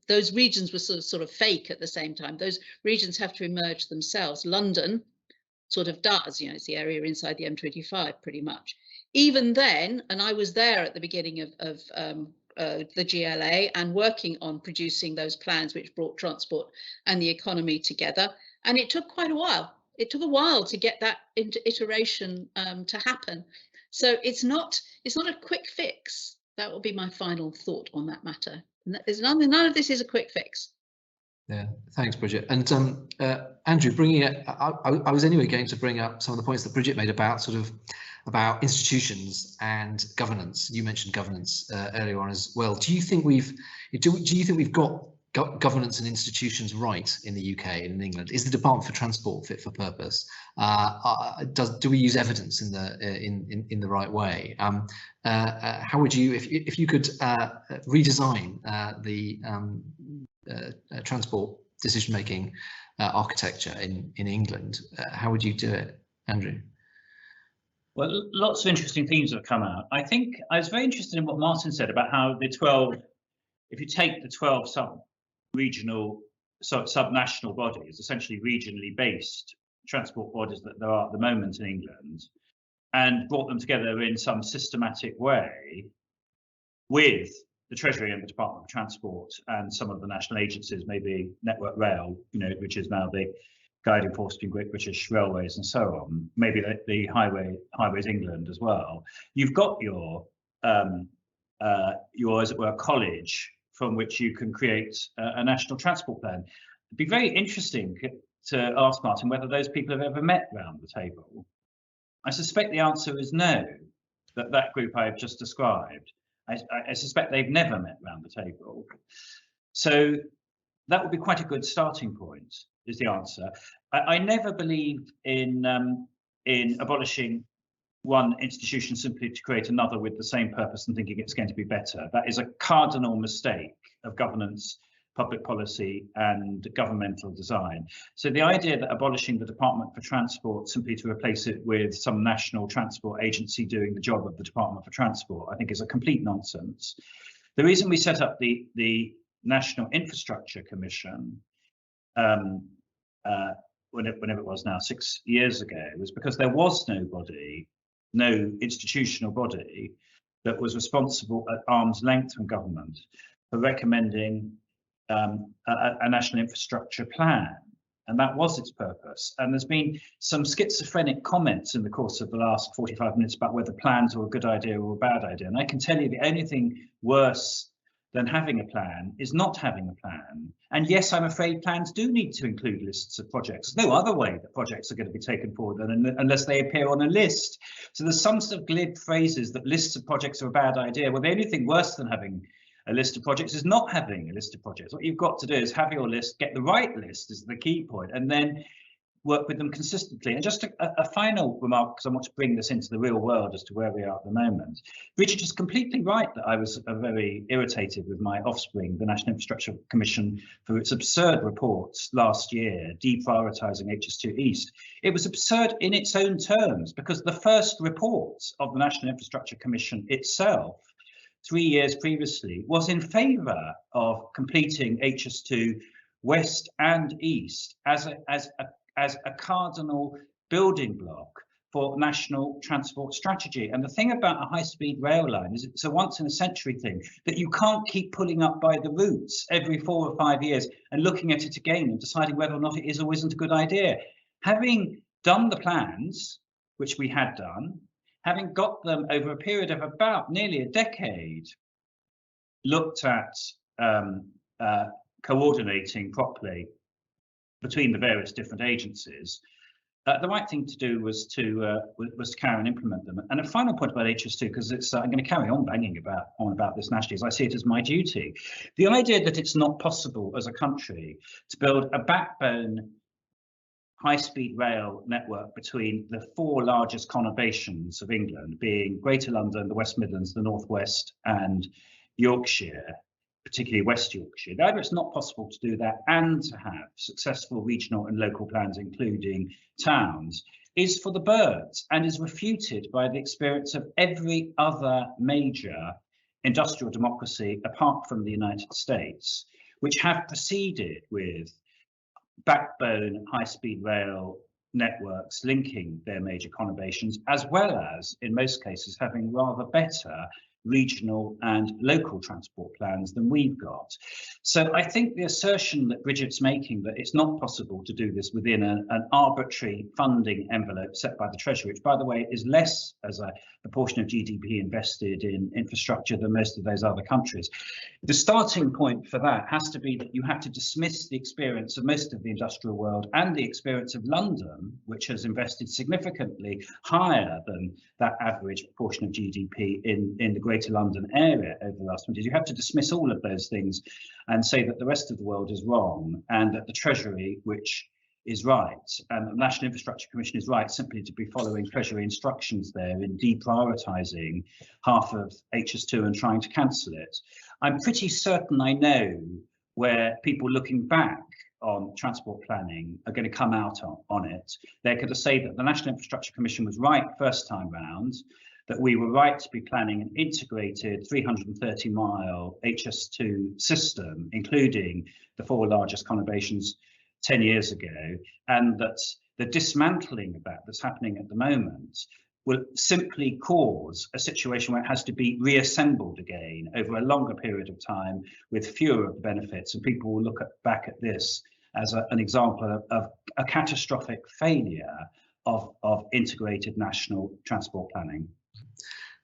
those regions were sort of fake at the same time. Those regions have to emerge themselves. London sort of does, it's the area inside the M25 pretty much. Even then, and I was there at the beginning of the GLA and working on producing those plans which brought transport and the economy together, and it took quite a while. It took a while to get that iteration to happen. So it's not a quick fix. That will be my final thought on that matter. There's none of this is a quick fix. Yeah, thanks, Bridget. And Andrew, bringing it, I was anyway going to bring up some of the points that Bridget made about about institutions and governance. You mentioned governance earlier on as well. Do you think we've got governance and institutions right in the UK and in England? Is the Department for Transport fit for purpose? Do we use evidence in the right way? How would you, if you could redesign the transport decision-making architecture in England, how would you do it, Andrew? Well, lots of interesting themes have come out. I think I was very interested in what Martin said about how the 12 if you take the 12 sub-regional, sub-national bodies, essentially regionally based transport bodies that there are at the moment in England, and brought them together in some systematic way with the Treasury and the Department of Transport and some of the national agencies, maybe Network Rail, which is now the guiding force between Great British Railways and so on, maybe the Highways England as well. You've got your as it were, college from which you can create a national transport plan. It'd be very interesting to ask Martin whether those people have ever met round the table. I suspect the answer is no, that group I have just described. I suspect they've never met round the table. So that would be quite a good starting point, is the answer. I never believed in abolishing one institution simply to create another with the same purpose and thinking it's going to be better. That is a cardinal mistake of governance, public policy and governmental design. So the idea that abolishing the Department for Transport simply to replace it with some national transport agency doing the job of the Department for Transport, I think is a complete nonsense. The reason we set up the National Infrastructure Commission whenever it was now 6 years ago, was because there was no institutional body that was responsible at arm's length from government for recommending a national infrastructure plan, and that was its purpose. And there's been some schizophrenic comments in the course of the last 45 minutes about whether plans are a good idea or a bad idea, and I can tell you the only thing worse than having a plan is not having a plan. And yes, I'm afraid plans do need to include lists of projects. There's no other way that projects are going to be taken forward unless they appear on a list. So there's some sort of glib phrases that lists of projects are a bad idea. Well, the only thing worse than having a list of projects is not having a list of projects. What you've got to do is have your list, get the right list is the key point, and then work with them consistently. And just a final remark, because I want to bring this into the real world as to where we are at the moment. Richard is completely right that I was very irritated with my offspring, the National Infrastructure Commission, for its absurd reports last year, deprioritising HS2 East. It was absurd in its own terms, because the first report of the National Infrastructure Commission itself 3 years previously was in favour of completing HS2 West and East as a cardinal building block for national transport strategy. And the thing about a high-speed rail line is it's a once-in-a-century thing that you can't keep pulling up by the roots every 4 or 5 years and looking at it again and deciding whether or not it is or isn't a good idea. Having done the plans, which we had done, having got them over a period of about nearly a decade, looked at coordinating properly between the various different agencies, the right thing to do was to carry and implement them. And a final point about HS2, because it's I'm going to carry on banging about this nationally, as I see it as my duty. The idea that it's not possible as a country to build a backbone high-speed rail network between the 4 largest conurbations of England, being Greater London, the West Midlands, the North West, and Yorkshire, particularly West Yorkshire. Either it's not possible to do that and to have successful regional and local plans, including towns, is for the birds, and is refuted by the experience of every other major industrial democracy apart from the United States, which have proceeded with backbone high-speed rail networks linking their major conurbations, as well as, in most cases, having rather better regional and local transport plans than we've got. So I think the assertion that Bridget's making that it's not possible to do this within an arbitrary funding envelope set by the Treasury, which by the way is less as a proportion of GDP invested in infrastructure than most of those other countries. The starting point for that has to be that you have to dismiss the experience of most of the industrial world and the experience of London, which has invested significantly higher than that average proportion of GDP in the Greater London area over the last 20 years. You have to dismiss all of those things and say that the rest of the world is wrong, and that the Treasury, which is right, and the National Infrastructure Commission is right, simply to be following Treasury instructions there in deprioritising half of HS2 and trying to cancel it. I'm pretty certain I know where people looking back on transport planning are going to come out on it. They're going to say that the National Infrastructure Commission was right first time round, that we were right to be planning an integrated 330-mile HS2 system, including the 4 largest conurbations 10 years ago, and that the dismantling of that that's happening at the moment will simply cause a situation where it has to be reassembled again over a longer period of time with fewer of the benefits, and people will look back at this as an example of a catastrophic failure of integrated national transport planning.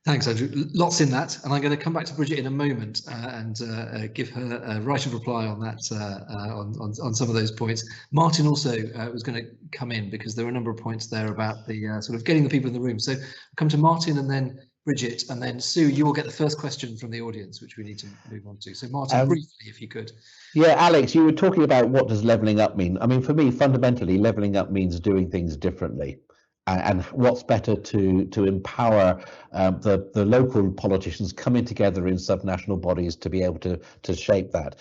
Thanks, Andrew. Lots in that, and I'm going to come back to Bridget in a moment and give her a right of reply on that, on some of those points. Martin also was going to come in because there were a number of points there about the sort of getting the people in the room. So come to Martin and then Bridget, and then Sue, you will get the first question from the audience, which we need to move on to. So Martin, briefly, if you could. Yeah, Alex, you were talking about what does levelling up mean. I mean, for me, fundamentally, levelling up means doing things differently. And what's better to empower the local politicians coming together in subnational bodies to be able to shape that.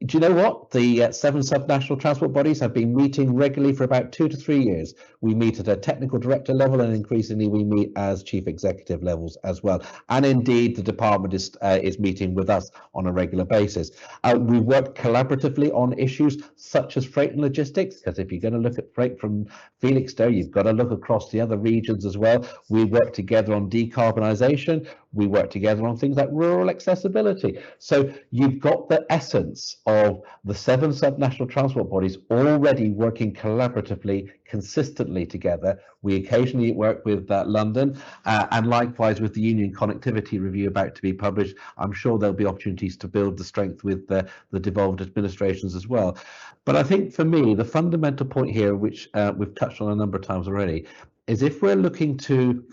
Do you know what? The 7 subnational transport bodies have been meeting regularly for about 2 to 3 years. We meet at a technical director level, and increasingly we meet as chief executive levels as well. And indeed, the department is meeting with us on a regular basis. We work collaboratively on issues such as freight and logistics, because if you're going to look at freight from Felixstowe, you've got to look across the other regions as well. We work together on decarbonisation. We work together on things like rural accessibility. So you've got the essence of the 7 subnational transport bodies already working collaboratively, consistently together. We occasionally work with London, and likewise with the Union Connectivity Review about to be published. I'm sure there'll be opportunities to build the strength with the devolved administrations as well. But I think for me, the fundamental point here, which we've touched on a number of times already, is if we're looking to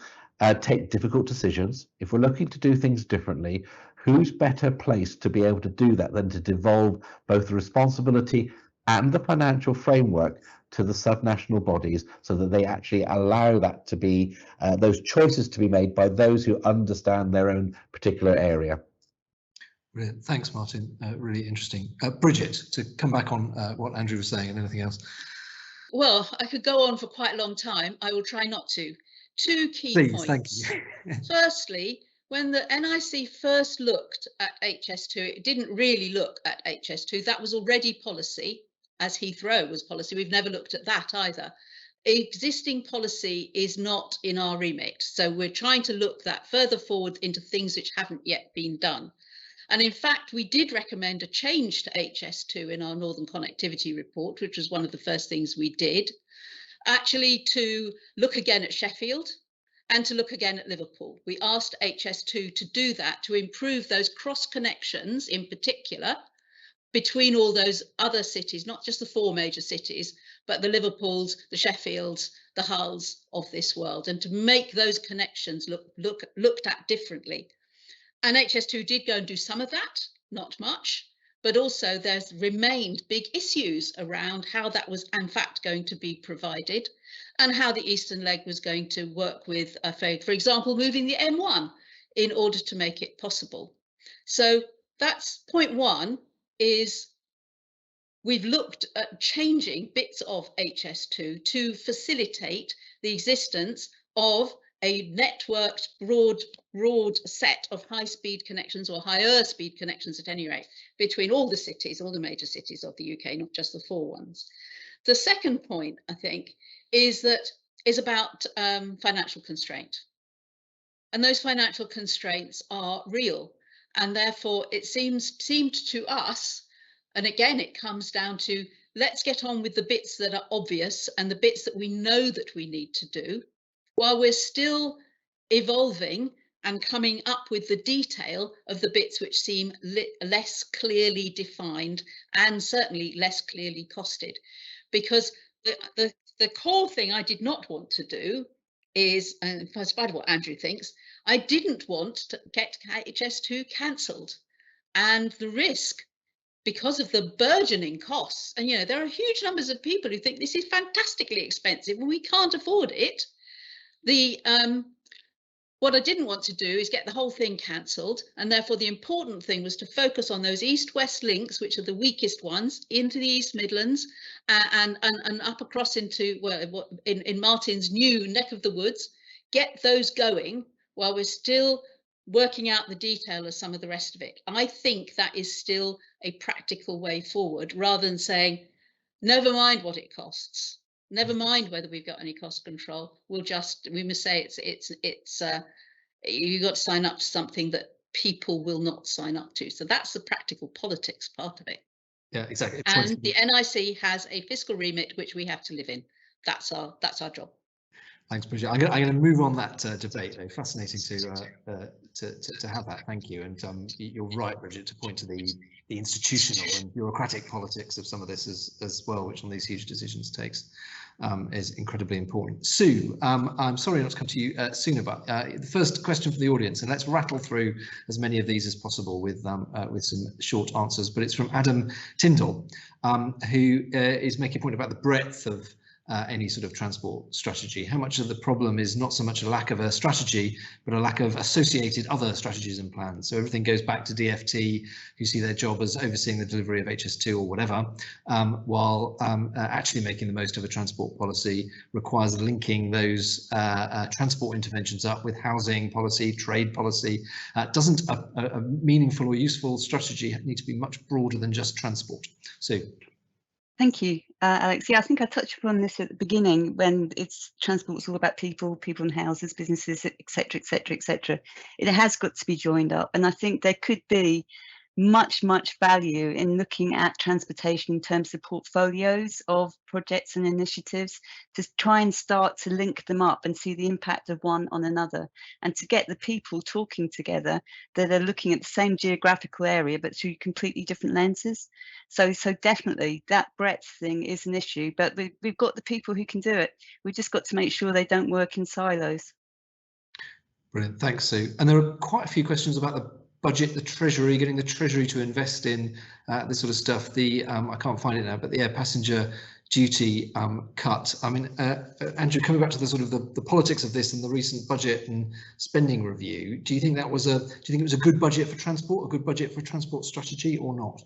take difficult decisions, if we're looking to do things differently, who's better placed to be able to do that than to devolve both the responsibility and the financial framework to the subnational bodies, so that they actually allow that to be those choices to be made by those who understand their own particular area. Brilliant. Thanks, Martin. Really interesting. Bridget, to come back on what Andrew was saying and anything else. Well, I could go on for quite a long time. I will try not to. 2 key points. Thank you. Firstly, when the NIC first looked at HS2, it didn't really look at HS2. That was already policy, as Heathrow was policy. We've never looked at that either. Existing policy is not in our remit. So we're trying to look that further forward into things which haven't yet been done. And in fact, we did recommend a change to HS2 in our Northern Connectivity Report, which was one of the first things we did, actually to look again at Sheffield and to look again at Liverpool. We asked HS2 to do that, to improve those cross connections in particular between all those other cities, not just the 4 major cities, but the Liverpools, the Sheffields, the Hulls of this world, and to make those connections looked at differently. And HS2 did go and do some of that, not much, but also there's remained big issues around how that was in fact going to be provided, and how the eastern leg was going to work with, for example, moving the M1 in order to make it possible. So that's point 1, is we've looked at changing bits of HS2 to facilitate the existence of a networked broad set of high-speed connections, or higher speed connections at any rate, between all the cities, all the major cities of the UK, not just the 4 ones. The second point, I think, is about financial constraint. And those financial constraints are real. And therefore, it seemed to us, and again, it comes down to, let's get on with the bits that are obvious and the bits that we know that we need to do, while we're still evolving and coming up with the detail of the bits which seem less clearly defined and certainly less clearly costed. Because the core thing I did not want to do is, and in spite of what Andrew thinks, I didn't want to get HS2 cancelled. And the risk, because of the burgeoning costs, and you know, there are huge numbers of people who think this is fantastically expensive and we can't afford it. What I didn't want to do is get the whole thing cancelled, and therefore the important thing was to focus on those east-west links, which are the weakest ones, into the East Midlands and up across into in Martin's new neck of the woods, get those going while we're still working out the detail of some of the rest of it. I think that is still a practical way forward, rather than saying, never mind what it costs, never mind whether we've got any cost control. We must say you've got to sign up to something that people will not sign up to. So that's the practical politics part of it. Yeah, exactly. And the NIC has a fiscal remit which we have to live in. That's our job. Thanks, Bridget. I'm going to move on that debate. Fascinating to have that. Thank you. And you're right, Bridget, to point to the institutional and bureaucratic politics of some of this as well, which on these huge decisions takes is incredibly important. Sue, I'm sorry not to come to you sooner, but the first question for the audience, and let's rattle through as many of these as possible with some short answers. But it's from Adam Tyndall, who is making a point about the breadth of any sort of transport strategy. How much of the problem is not so much a lack of a strategy, but a lack of associated other strategies and plans? So everything goes back to DfT, who see their job as overseeing the delivery of HS2 or whatever, while actually making the most of a transport policy requires linking those transport interventions up with housing policy, trade policy. Doesn't a meaningful or useful strategy need to be much broader than just transport? So. Thank you, Alex. Yeah, I think I touched upon this at the beginning when transport's all about people and houses, businesses, etc., etc., etc. It has got to be joined up, and I think there could be much value in looking at transportation in terms of portfolios of projects and initiatives to try and start to link them up and see the impact of one on another, and to get the people talking together that are looking at the same geographical area but through completely different lenses. So definitely that breadth thing is an issue, but we've got the people who can do it. We've just got to make sure they don't work in silos. Brilliant, thanks, Sue. And there are quite a few questions about the budget, the Treasury, getting the Treasury to invest in this sort of stuff. I can't find it now, but the air passenger duty cut. I mean, Andrew, coming back to the sort of the politics of this and the recent budget and spending review, do you think it was a good budget for transport, a good budget for transport strategy, or not?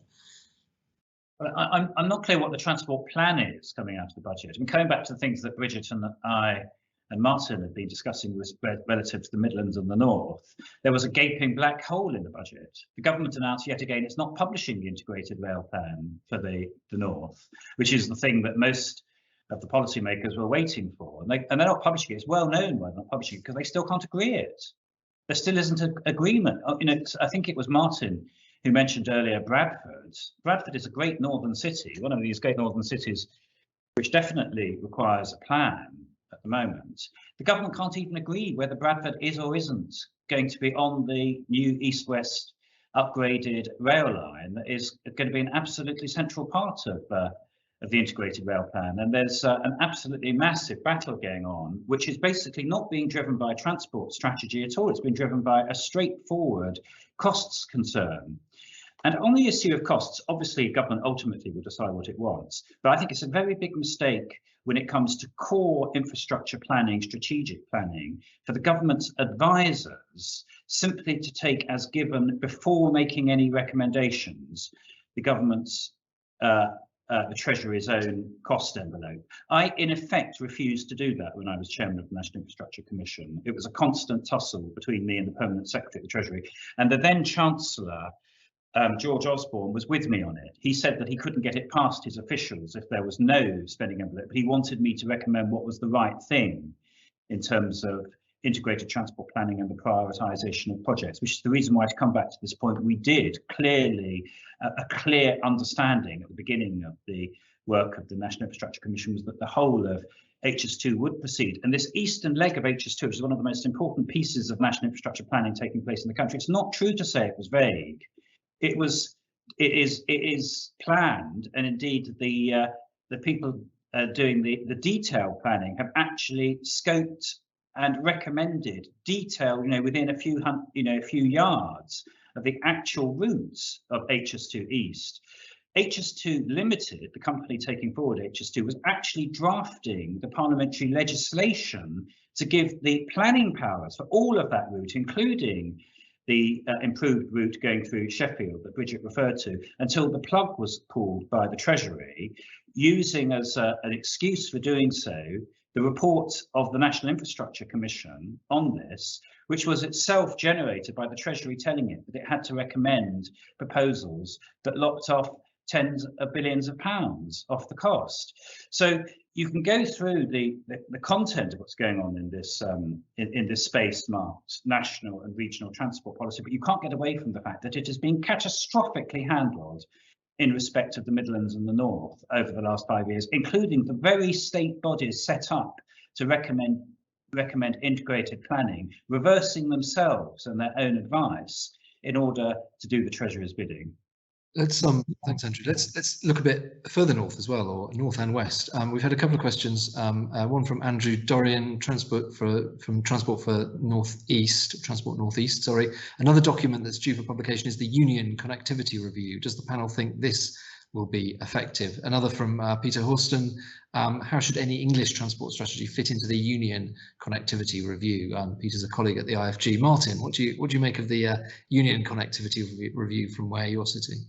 I'm not clear what the transport plan is coming out of the budget. I mean, coming back to the things that Bridget and I and Martin have been discussing relative to the Midlands and the North, there was a gaping black hole in the budget. The government announced yet again it's not publishing the integrated rail plan for the North, which is the thing that most of the policymakers were waiting for. And they're not publishing it. It's well known why they're not publishing it, because they still can't agree it. There still isn't an agreement. I think it was Martin who mentioned earlier Bradford. Bradford is a great northern city, one of these great northern cities which definitely requires a plan at the moment. The government can't even agree whether Bradford is or isn't going to be on the new east-west upgraded rail line that is going to be an absolutely central part of the integrated rail plan. And there's an absolutely massive battle going on, which is basically not being driven by a transport strategy at all. It's been driven by a straightforward costs concern. And on the issue of costs, obviously government ultimately will decide what it wants. But I think it's a very big mistake when it comes to core infrastructure planning, strategic planning, for the government's advisors simply to take as given before making any recommendations the government's the Treasury's own cost envelope. I, in effect, refused to do that when I was chairman of the National Infrastructure Commission. It was a constant tussle between me and the permanent secretary of the Treasury, and the then Chancellor, George Osborne, was with me on it. He said that he couldn't get it past his officials if there was no spending envelope, but he wanted me to recommend what was the right thing in terms of integrated transport planning and the prioritisation of projects, which is the reason why, to come back to this point, we did clearly a clear understanding at the beginning of the work of the National Infrastructure Commission was that the whole of HS2 would proceed. And this eastern leg of HS2, which is one of the most important pieces of national infrastructure planning taking place in the country, it's not true to say it was vague. It is planned, and indeed the people doing the detailed planning have actually scoped and recommended detail, within a few yards of the actual routes of HS2 East. HS2 Limited, the company taking forward HS2, was actually drafting the parliamentary legislation to give the planning powers for all of that route, including the improved route going through Sheffield that Bridget referred to, until the plug was pulled by the Treasury, using as an excuse for doing so the report of the National Infrastructure Commission on this, which was itself generated by the Treasury telling it that it had to recommend proposals that lopped off tens of billions of pounds off the cost. So you can go through the content of what's going on in this space marked national and regional transport policy, but you can't get away from the fact that it has been catastrophically handled in respect of the Midlands and the North over the last 5 years, including the very state bodies set up to recommend integrated planning, reversing themselves and their own advice in order to do the Treasury's bidding. Let's thanks, Andrew. Let's look a bit further north as well, or north and west. We've had a couple of questions. One from Andrew Dorian, Transport Northeast. Sorry. Another document that's due for publication is the Union Connectivity Review. Does the panel think this will be effective? Another from Peter Horston. How should any English transport strategy fit into the Union Connectivity Review? Peter's a colleague at the IFG. Martin, what do you make of the Union Connectivity Review from where you're sitting?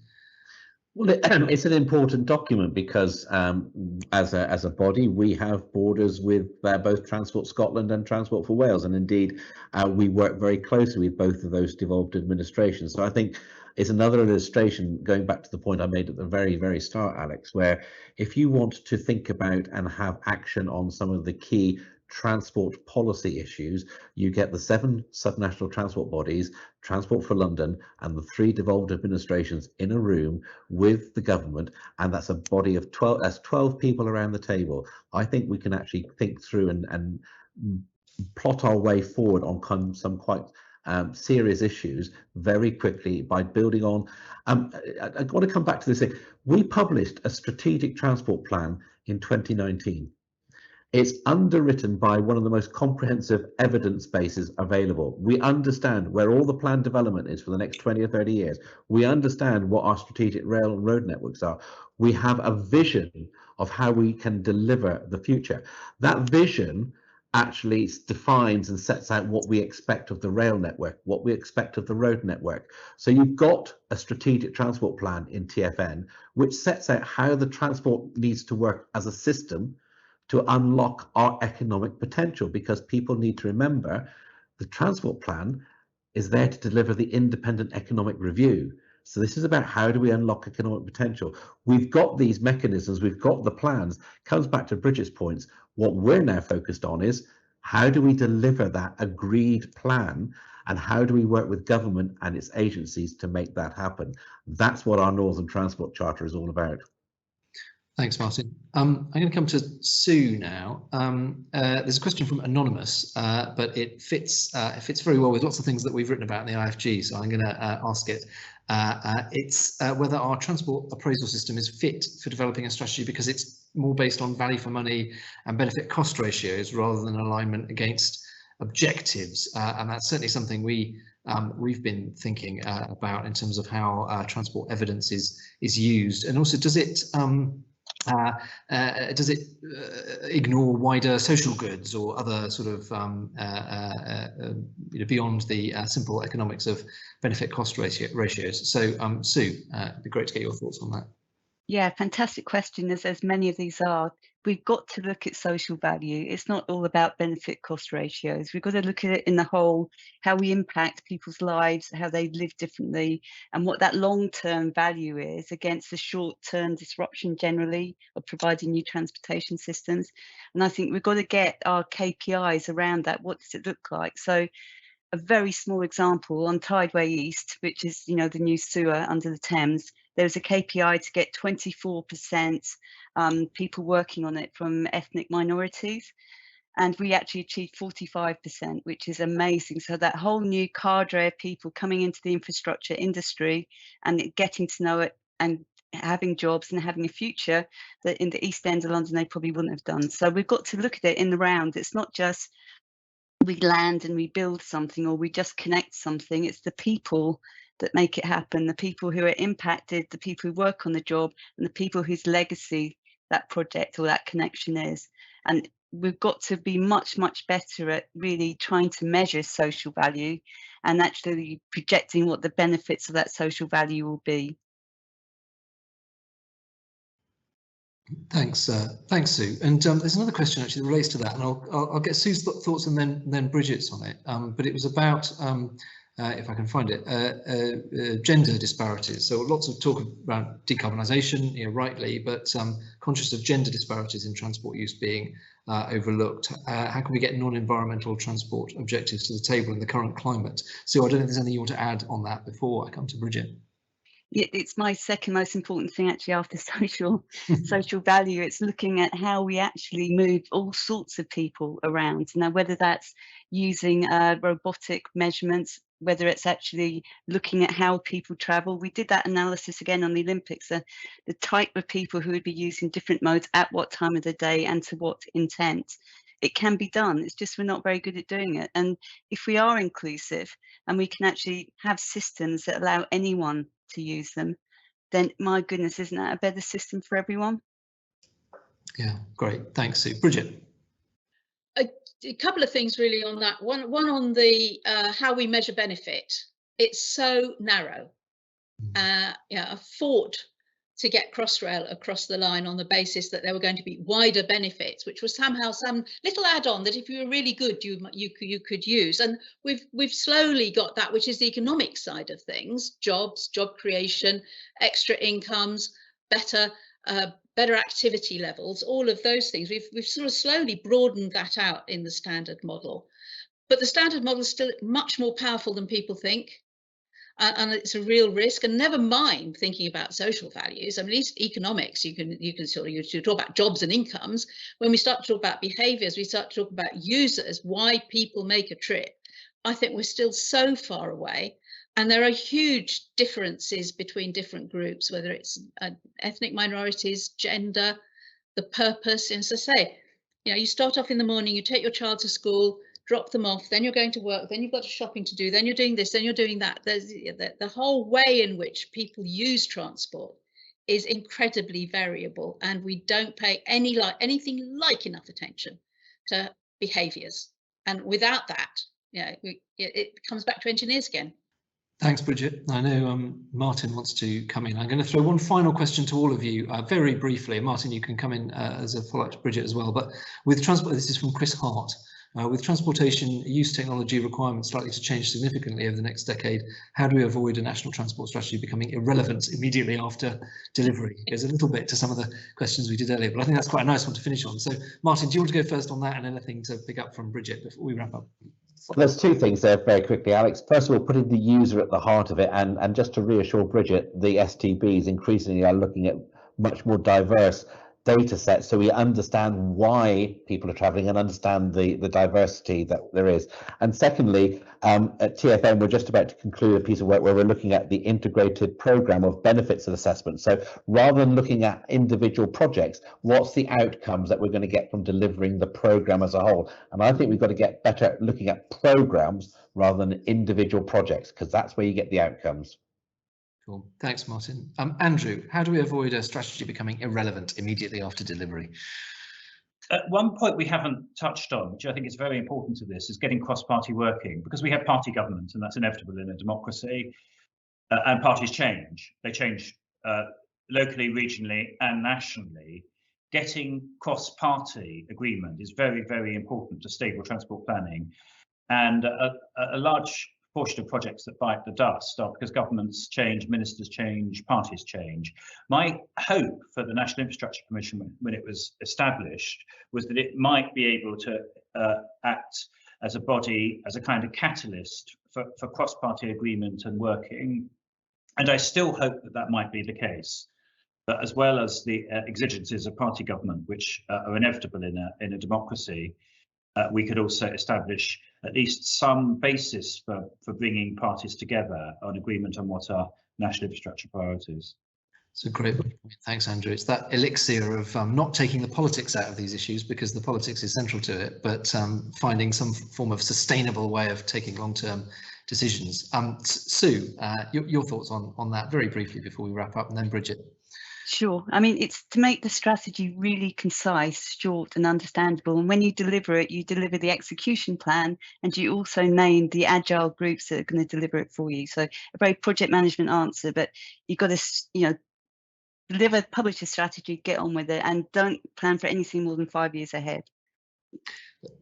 Well, it's an important document because as a body, we have borders with both Transport Scotland and Transport for Wales, and indeed we work very closely with both of those devolved administrations. So I think it's another illustration, going back to the point I made at the very, very start, Alex, where if you want to think about and have action on some of the key transport policy issues, you get the 7 subnational transport bodies, Transport for London, and the 3 devolved administrations in a room with the government, and that's a body of 12. That's 12 people around the table. I think we can actually think through and plot our way forward on some quite serious issues very quickly by building on. I want to come back to this thing. We published a strategic transport plan in 2019. It's underwritten by one of the most comprehensive evidence bases available. We understand where all the planned development is for the next 20 or 30 years. We understand what our strategic rail and road networks are. We have a vision of how we can deliver the future. That vision actually defines and sets out what we expect of the rail network, what we expect of the road network. So you've got a strategic transport plan in TfN, which sets out how the transport needs to work as a system to unlock our economic potential, because people need to remember the transport plan is there to deliver the independent economic review. So this is about how do we unlock economic potential. We've got these mechanisms, we've got the plans. Comes back to Bridget's points. What we're now focused on is how do we deliver that agreed plan, and how do we work with government and its agencies to make that happen? That's what our Northern Transport Charter is all about. Thanks, Martin. I'm going to come to Sue now. There's a question from Anonymous, but it fits very well with lots of things that we've written about in the IFG, so I'm going to ask it. It's whether our transport appraisal system is fit for developing a strategy because it's more based on value for money and benefit cost ratios rather than alignment against objectives. And that's certainly something we've been thinking about in terms of how transport evidence is used, and also does it ignore wider social goods or other sort of beyond the simple economics of benefit cost ratios? So Sue, it'd be great to get your thoughts on that. Yeah, fantastic question, as many of these are. We've got to look at social value. It's not all about benefit cost ratios. We've got to look at it in the whole, how we impact people's lives, how they live differently, and what that long-term value is against the short-term disruption generally of providing new transportation systems. And I think we've got to get our KPIs around that. What does it look like? So a very small example on Tideway East, which is, the new sewer under the Thames, there was a KPI to get 24% people working on it from ethnic minorities. And we actually achieved 45%, which is amazing. So that whole new cadre of people coming into the infrastructure industry and getting to know it and having jobs and having a future that in the East End of London they probably wouldn't have done. So we've got to look at it in the round. It's not just we land and we build something or we just connect something. It's the people that make it happen, the people who are impacted, the people who work on the job, and the people whose legacy that project or that connection is. And we've got to be much, much better at really trying to measure social value and actually projecting what the benefits of that social value will be. Thanks, Sue. And there's another question actually that relates to that, and I'll get Sue's thoughts and then Bridget's on it. But it was about, if I can find it, gender disparities. So lots of talk about decarbonisation, rightly, but conscious of gender disparities in transport use being overlooked. How can we get non-environmental transport objectives to the table in the current climate? Sue, I don't know if there's anything you want to add on that before I come to Bridget. It's my second most important thing actually after social value. It's looking at how we actually move all sorts of people around. Now, whether that's using robotic measurements, whether it's actually looking at how people travel. We did that analysis again on the Olympics, the type of people who would be using different modes at what time of the day and to what intent. It can be done. It's just we're not very good at doing it. And if we are inclusive and we can actually have systems that allow anyone to use them, then my goodness, isn't that a better system for everyone? Yeah, great. Thanks, Sue. Bridget. A couple of things really on that. One on the how we measure benefit. It's so narrow. I fought to get Crossrail across the line on the basis that there were going to be wider benefits, which was somehow some little add-on that if you were really good, you could use. And we've slowly got that, which is the economic side of things: jobs, job creation, extra incomes, better activity levels, all of those things. We've sort of slowly broadened that out in the standard model. But the standard model is still much more powerful than people think. And it's a real risk. And never mind thinking about social values. I mean, at least economics, you talk about jobs and incomes. When we start to talk about behaviours, we start to talk about users, why people make a trip. I think we're still so far away. And there are huge differences between different groups, whether it's ethnic minorities, gender, the purpose. And as I say, you start off in the morning, you take your child to school, drop them off, then you're going to work, then you've got shopping to do, then you're doing this, then you're doing that. There's the whole way in which people use transport is incredibly variable, and we don't pay anything like enough attention to behaviours. And without that, it comes back to engineers again. Thanks, Bridget. I know Martin wants to come in. I'm going to throw one final question to all of you very briefly. Martin, you can come in as a follow-up to Bridget as well. But with transport, this is from Chris Hart. With transportation use technology requirements likely to change significantly over the next decade, how do we avoid a national transport strategy becoming irrelevant immediately after delivery? There's a little bit to some of the questions we did earlier, but I think that's quite a nice one to finish on. So, Martin, do you want to go first on that, and anything to pick up from Bridget before we wrap up? Well, there's two things there very quickly, Alex. First of all, putting the user at the heart of it, and just to reassure Bridget, the STBs increasingly are looking at much more diverse data sets, so we understand why people are traveling and understand the diversity that there is. And secondly, at TFM, we're just about to conclude a piece of work where we're looking at the integrated program of benefits and assessment. So rather than looking at individual projects, what's the outcomes that we're going to get from delivering the program as a whole? And I think we've got to get better at looking at programs rather than individual projects, because that's where you get the outcomes. Cool. Thanks, Martin. Andrew, how do we avoid a strategy becoming irrelevant immediately after delivery? One point we haven't touched on, which I think is very important to this, is getting cross-party working, because we have party government, and that's inevitable in a democracy. And parties change. They change locally, regionally, and nationally. Getting cross-party agreement is very, very important to stable transport planning. And a large portion of projects that bite the dust are because governments change, ministers change, parties change. My hope for the National Infrastructure Commission when it was established was that it might be able to act as a body, as a kind of catalyst for cross-party agreement and working. And I still hope that that might be the case, but as well as the exigencies of party government, which are inevitable in a democracy, we could also establish at least some basis for bringing parties together on agreement on what are national infrastructure priorities. So great. Thanks, Andrew. It's that elixir of not taking the politics out of these issues, because the politics is central to it, but finding some form of sustainable way of taking long-term decisions. Sue, your thoughts on that very briefly before we wrap up, and then Bridget. Sure. I mean, it's to make the strategy really concise, short and understandable. And when you deliver it, you deliver the execution plan, and you also name the agile groups that are going to deliver it for you. So a very project management answer, but you've got to, deliver, publish a strategy, get on with it, and don't plan for anything more than 5 years ahead.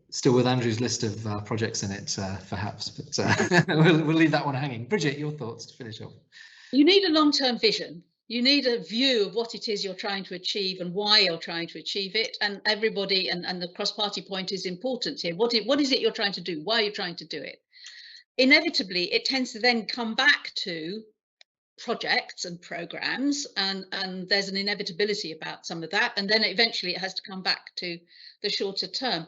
Still with Andrew's list of projects in it, perhaps, but we'll leave that one hanging. Bridget, your thoughts to finish off. You need a long-term vision. You need a view of what it is you're trying to achieve and why you're trying to achieve it. And everybody, and the cross-party point is important here. What is it you're trying to do? Why are you trying to do it? Inevitably, it tends to then come back to projects and programs, and there's an inevitability about some of that. And then eventually it has to come back to the shorter term.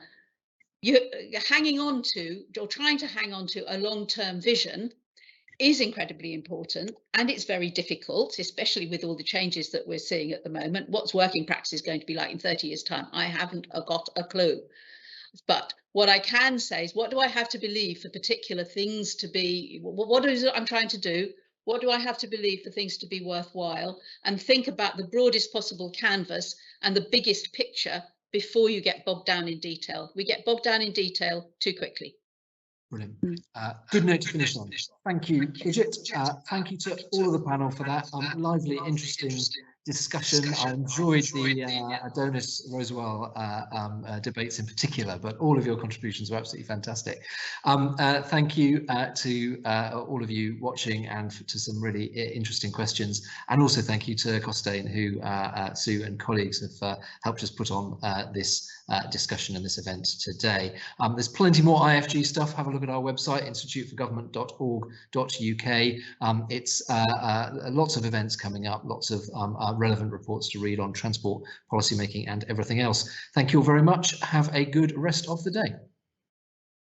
You're hanging on to, or trying to hang on to, a long-term vision is incredibly important, and it's very difficult, especially with all the changes that we're seeing at the moment. What's working practice is going to be like in 30 years' time? I haven't got a clue. But what I can say is, what do I have to believe for particular things to be, what is it I'm trying to do? What do I have to believe for things to be worthwhile? And think about the broadest possible canvas and the biggest picture before you get bogged down in detail. We get bogged down in detail too quickly. Brilliant. Good note to finish on. Thank you, Bridget. Thank you to all of the panel for that lively, interesting discussion. I enjoyed the Adonis Rosewell debates in particular, but all of your contributions were absolutely fantastic. Thank you to all of you watching, and to some really interesting questions. And also thank you to Costain, who Sue and colleagues have helped us put on this discussion and this event today. There's plenty more IFG stuff. Have a look at our website, instituteforgovernment.org.uk. It's lots of events coming up, lots of relevant reports to read on transport policymaking and everything else. Thank you all very much. Have a good rest of the day.